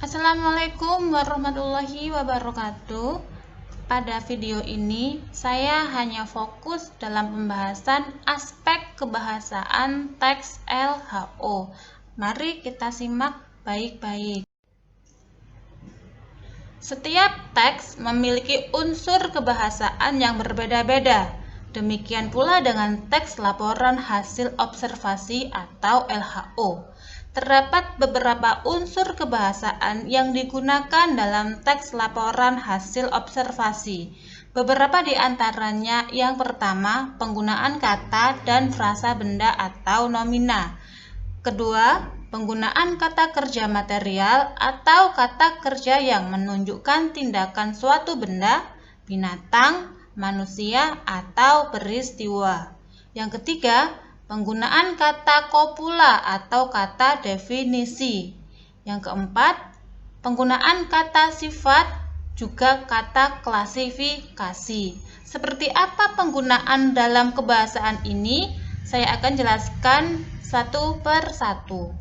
Assalamualaikum warahmatullahi wabarakatuh. Pada video ini, saya hanya fokus dalam pembahasan aspek kebahasaan teks LHO. Mari kita simak baik-baik. Setiap teks memiliki unsur kebahasaan yang berbeda-beda. Demikian pula dengan teks laporan hasil observasi atau LHO. Terdapat beberapa unsur kebahasaan yang digunakan dalam teks laporan hasil observasi. Beberapa di antaranya, yang pertama, penggunaan kata dan frasa benda atau nomina. Kedua, penggunaan kata kerja material atau kata kerja yang menunjukkan tindakan suatu benda, binatang, manusia, atau peristiwa. Yang ketiga, penggunaan kata kopula atau kata definisi. Yang keempat, penggunaan kata sifat juga kata klasifikasi. Seperti apa penggunaan dalam kebahasaan ini? Saya akan jelaskan satu per satu.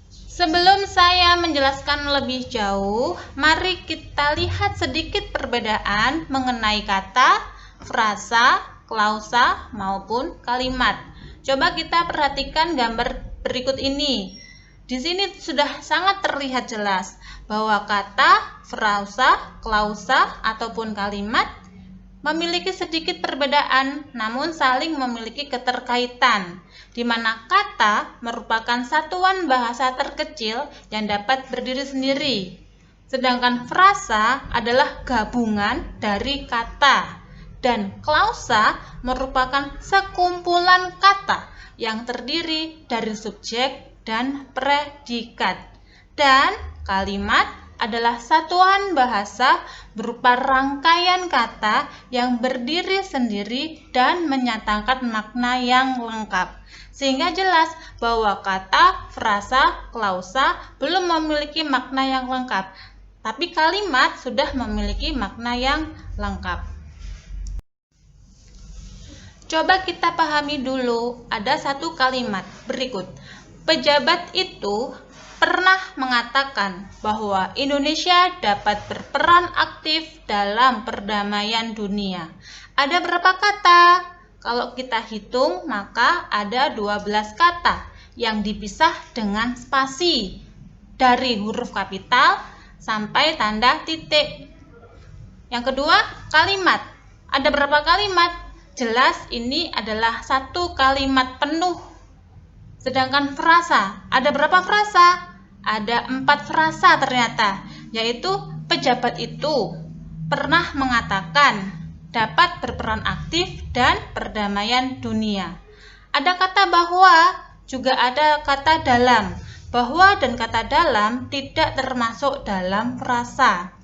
Sebelum saya menjelaskan lebih jauh, mari kita lihat sedikit perbedaan mengenai kata, frasa, klausa, maupun kalimat. Coba kita perhatikan gambar berikut ini. Di sini sudah sangat terlihat jelas bahwa kata, frasa, klausa, ataupun kalimat memiliki sedikit perbedaan, namun saling memiliki keterkaitan, di mana kata merupakan satuan bahasa terkecil yang dapat berdiri sendiri, sedangkan frasa adalah gabungan dari kata, dan klausa merupakan sekumpulan kata yang terdiri dari subjek dan predikat, dan kalimat adalah satuan bahasa berupa rangkaian kata yang berdiri sendiri dan menyatakan makna yang lengkap. Sehingga jelas bahwa kata, frasa, klausa belum memiliki makna yang lengkap, tapi kalimat sudah memiliki makna yang lengkap. Coba kita pahami dulu, ada satu kalimat berikut. Pejabat itu pernah mengatakan bahwa Indonesia dapat berperan aktif dalam perdamaian dunia. Ada berapa kata? Kalau kita hitung, maka ada 12 kata yang dipisah dengan spasi dari huruf kapital sampai tanda titik. Yang kedua, kalimat. Ada berapa kalimat? Jelas ini adalah satu kalimat penuh. Sedangkan frasa, ada berapa frasa? Ada 4 frasa ternyata, yaitu pejabat itu pernah mengatakan dapat berperan aktif dan perdamaian dunia. Ada kata bahwa, juga ada kata dalam. Bahwa dan kata dalam tidak termasuk dalam frasa.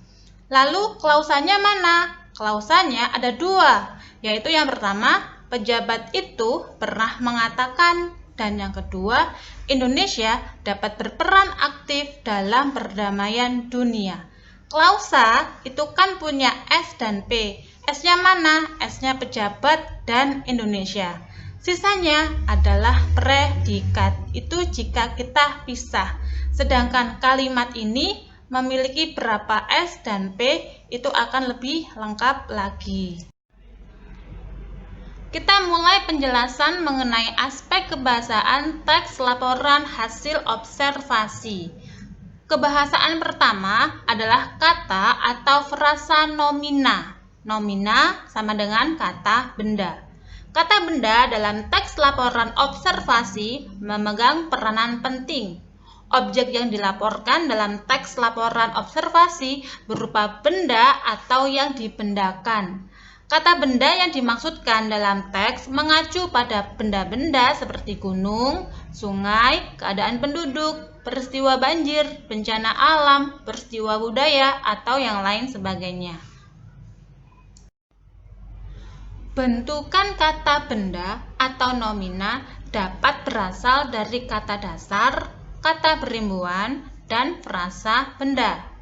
Lalu klausanya mana? Klausanya ada 2, yaitu yang pertama, pejabat itu pernah mengatakan, dan yang kedua, Indonesia dapat berperan aktif dalam perdamaian dunia. Klausa itu kan punya S dan P. S-nya mana? S-nya pejabat dan Indonesia. Sisanya adalah predikat. Itu jika kita pisah. Sedangkan kalimat ini memiliki berapa S dan P, itu akan lebih lengkap lagi. Kita mulai penjelasan mengenai aspek kebahasaan teks laporan hasil observasi. Kebahasaan pertama adalah kata atau frasa nomina. Nomina sama dengan kata benda. Kata benda dalam teks laporan observasi memegang peranan penting. Objek yang dilaporkan dalam teks laporan observasi berupa benda atau yang dibendakan. Kata benda yang dimaksudkan dalam teks mengacu pada benda-benda seperti gunung, sungai, keadaan penduduk, peristiwa banjir, bencana alam, peristiwa budaya, atau yang lain sebagainya. Bentukan kata benda atau nomina dapat berasal dari kata dasar, kata berimbuhan, dan frasa benda.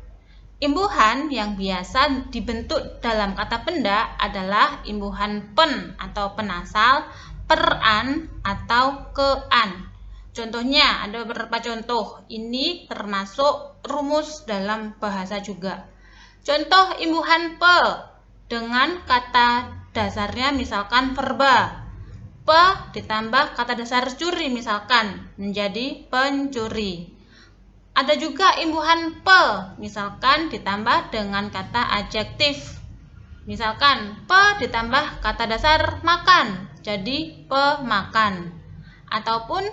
Imbuhan yang biasa dibentuk dalam kata benda adalah imbuhan pen atau penasal, peran, atau kean. Contohnya, ada beberapa contoh. Ini termasuk rumus dalam bahasa juga. Contoh imbuhan pe dengan kata dasarnya misalkan verba. Pe ditambah kata dasar curi misalkan menjadi pencuri. Ada juga imbuhan pe misalkan ditambah dengan kata adjektif. Misalkan pe ditambah kata dasar makan jadi pemakan. Ataupun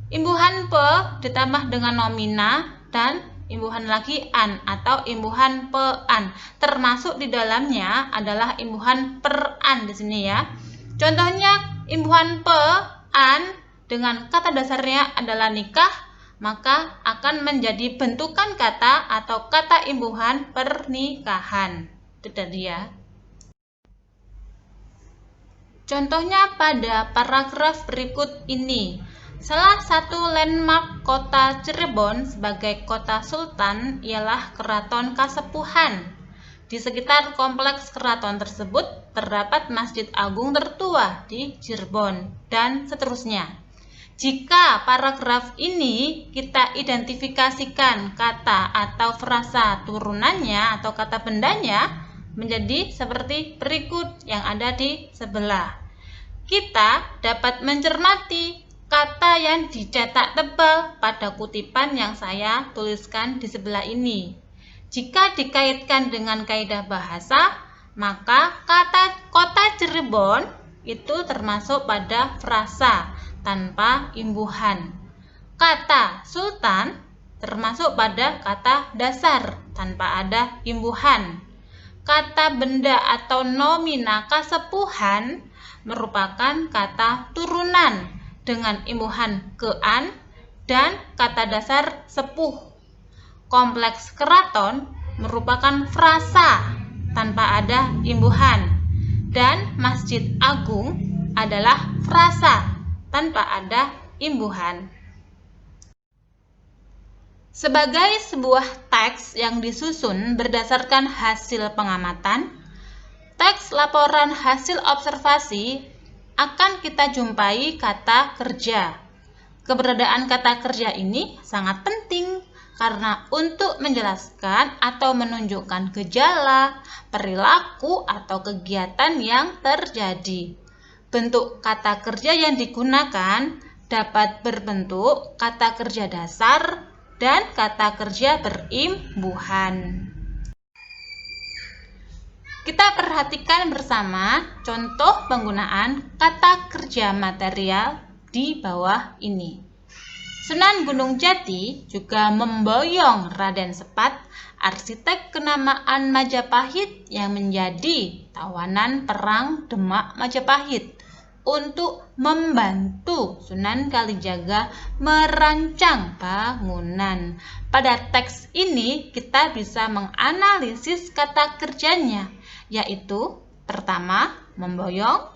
imbuhan pe ditambah dengan nomina dan imbuhan lagi an atau imbuhan pean. Termasuk di dalamnya adalah imbuhan peran di sini ya. Contohnya imbuhan pean dengan kata dasarnya adalah nikah, maka akan menjadi bentukan kata atau kata imbuhan pernikahan. Itu tadi ya. Contohnya pada paragraf berikut ini. Salah satu landmark kota Cirebon sebagai kota sultan ialah Keraton Kasepuhan. Di sekitar kompleks keraton tersebut terdapat Masjid Agung tertua di Cirebon dan seterusnya. Jika paragraf ini kita identifikasikan kata atau frasa turunannya atau kata bendanya menjadi seperti berikut yang ada di sebelah. Kita dapat mencermati kata yang dicetak tebal pada kutipan yang saya tuliskan di sebelah ini. Jika dikaitkan dengan kaidah bahasa, maka kata kota Cirebon itu termasuk pada frasa tanpa imbuhan. Kata sultan termasuk pada kata dasar tanpa ada imbuhan. Kata benda atau nomina kasepuhan merupakan kata turunan dengan imbuhan kean dan kata dasar sepuh. Kompleks keraton merupakan frasa tanpa ada imbuhan dan Masjid Agung adalah frasa tanpa ada imbuhan. Sebagai sebuah teks yang disusun berdasarkan hasil pengamatan, teks laporan hasil observasi akan kita jumpai kata kerja. Keberadaan kata kerja ini sangat penting karena untuk menjelaskan atau menunjukkan gejala, perilaku, atau kegiatan yang terjadi. Bentuk kata kerja yang digunakan dapat berbentuk kata kerja dasar dan kata kerja berimbuhan. Kita perhatikan bersama contoh penggunaan kata kerja material di bawah ini. Sunan Gunung Jati juga memboyong Raden Sepat, arsitek kenamaan Majapahit yang menjadi tawanan perang Demak Majapahit, untuk membantu Sunan Kalijaga merancang bangunan. Pada teks ini kita bisa menganalisis kata kerjanya, yaitu pertama memboyong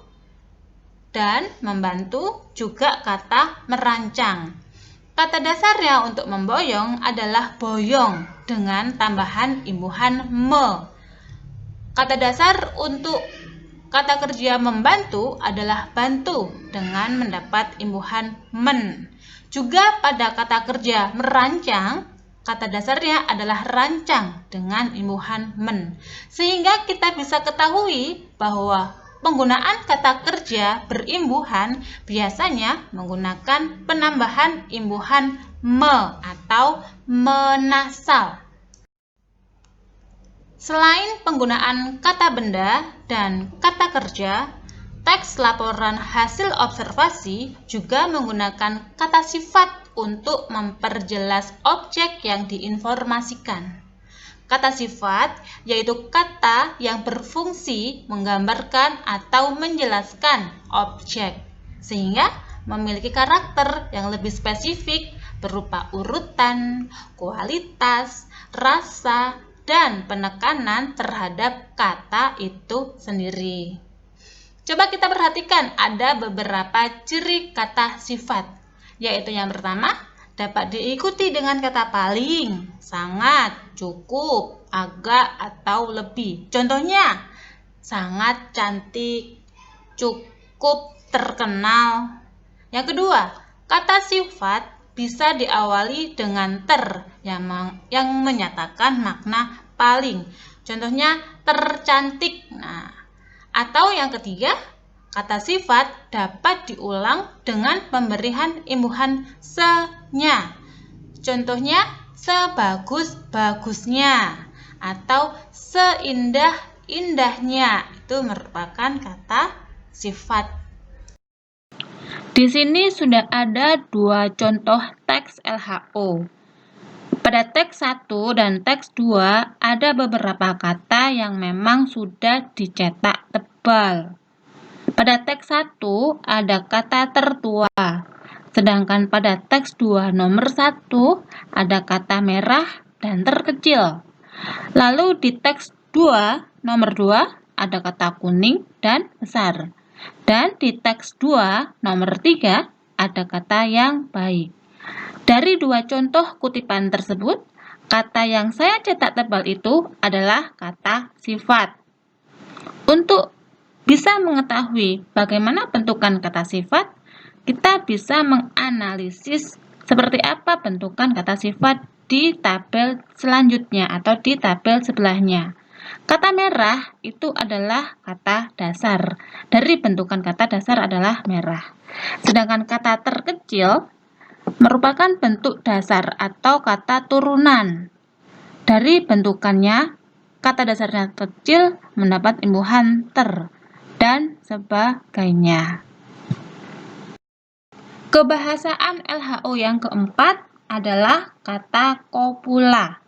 dan membantu, juga kata merancang. Kata dasarnya untuk memboyong adalah boyong dengan tambahan imbuhan me. Kata dasar untuk kata kerja membantu adalah bantu dengan mendapat imbuhan men. Juga pada kata kerja merancang, kata dasarnya adalah rancang dengan imbuhan men. Sehingga kita bisa ketahui bahwa penggunaan kata kerja berimbuhan biasanya menggunakan penambahan imbuhan me atau menasal. Selain penggunaan kata benda dan kata kerja, teks laporan hasil observasi juga menggunakan kata sifat untuk memperjelas objek yang diinformasikan. Kata sifat yaitu kata yang berfungsi menggambarkan atau menjelaskan objek, sehingga memiliki karakter yang lebih spesifik berupa urutan, kualitas, rasa, dan penekanan terhadap kata itu sendiri. Coba kita perhatikan ada beberapa ciri kata sifat, yaitu yang pertama dapat diikuti dengan kata paling, sangat, cukup, agak, atau lebih. Contohnya, sangat cantik, cukup terkenal. Yang kedua, Kata sifat bisa diawali dengan ter yang menyatakan makna paling. Contohnya tercantik. Nah, atau yang ketiga, kata sifat dapat diulang dengan pemberian imbuhan se-nya. Contohnya sebagus-bagusnya atau seindah-indahnya. Itu merupakan kata sifat. Di sini sudah ada dua contoh teks LHO. Pada teks 1 dan teks 2 ada beberapa kata yang memang sudah dicetak tebal. Pada teks 1 ada kata tertua, sedangkan pada teks 2 nomor 1 ada kata merah dan terkecil. Lalu di teks 2 nomor 2 ada kata kuning dan besar. Dan di teks 2 nomor 3 ada kata yang baik. Dari dua contoh kutipan tersebut, kata yang saya cetak tebal itu adalah kata sifat. Untuk bisa mengetahui bagaimana bentukan kata sifat, kita bisa menganalisis seperti apa bentukan kata sifat di tabel selanjutnya atau di tabel sebelahnya. Kata merah itu adalah kata dasar. Dari bentukan kata dasar adalah merah. Sedangkan kata terkecil merupakan bentuk dasar atau kata turunan. Dari bentukannya, kata dasarnya kecil mendapat imbuhan ter dan sebagainya. Kebahasaan LHO yang keempat adalah kata kopula.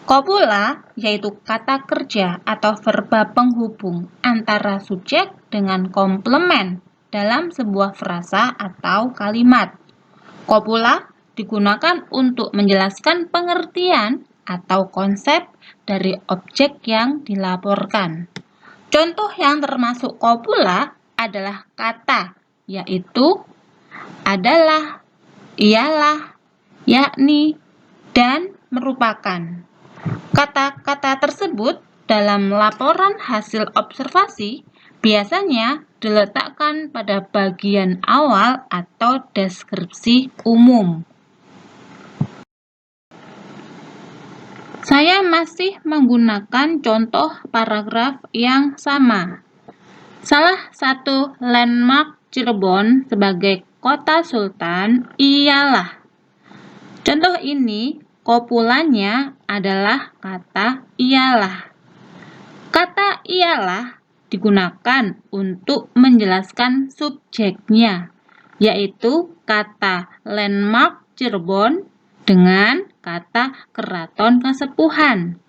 Kopula yaitu kata kerja atau verba penghubung antara subjek dengan komplement dalam sebuah frasa atau kalimat. Kopula digunakan untuk menjelaskan pengertian atau konsep dari objek yang dilaporkan. Contoh yang termasuk kopula adalah kata, yaitu adalah, ialah, yakni, dan merupakan. Kata-kata tersebut dalam laporan hasil observasi biasanya diletakkan pada bagian awal atau deskripsi umum. Saya masih menggunakan contoh paragraf yang sama. Salah satu landmark Cirebon sebagai kota sultan ialah. Contoh ini kopulanya adalah kata ialah. Kata ialah digunakan untuk menjelaskan subjeknya, yaitu kata landmark Cirebon dengan kata keraton Kasepuhan.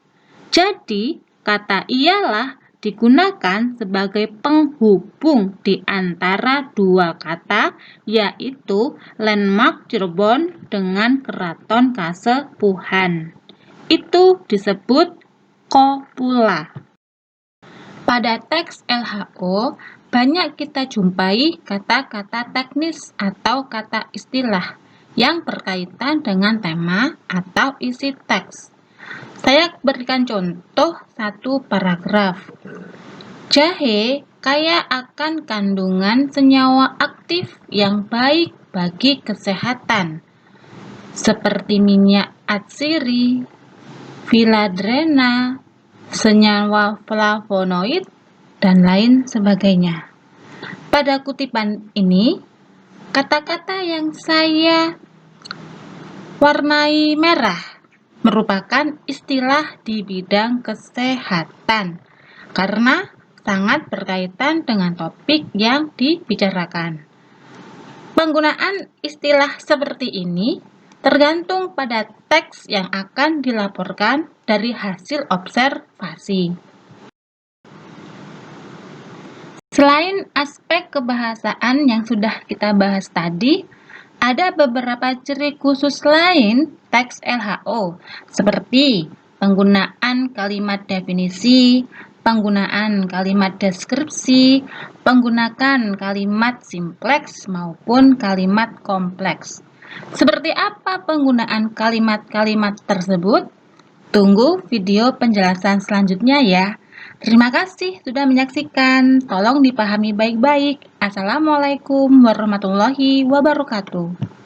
Jadi, kata ialah digunakan sebagai penghubung di antara dua kata, yaitu landmark Cirebon dengan keraton Kasepuhan. Itu disebut kopula. Pada teks LHO, banyak kita jumpai kata-kata teknis atau kata istilah yang berkaitan dengan tema atau isi teks. Saya berikan contoh satu paragraf. Jahe kaya akan kandungan senyawa aktif yang baik bagi kesehatan, seperti minyak atsiri, filadrena, senyawa flavonoid, dan lain sebagainya. Pada kutipan ini, kata-kata yang saya warnai merah merupakan istilah di bidang kesehatan karena sangat berkaitan dengan topik yang dibicarakan. Penggunaan istilah seperti ini tergantung pada teks yang akan dilaporkan dari hasil observasi. Selain aspek kebahasaan yang sudah kita bahas tadi, ada beberapa ciri khusus lain teks LHO, seperti penggunaan kalimat definisi, penggunaan kalimat deskripsi, penggunaan kalimat simpleks maupun kalimat kompleks. Seperti apa penggunaan kalimat-kalimat tersebut? Tunggu video penjelasan selanjutnya ya. Terima kasih sudah menyaksikan. Tolong dipahami baik-baik. Assalamualaikum warahmatullahi wabarakatuh.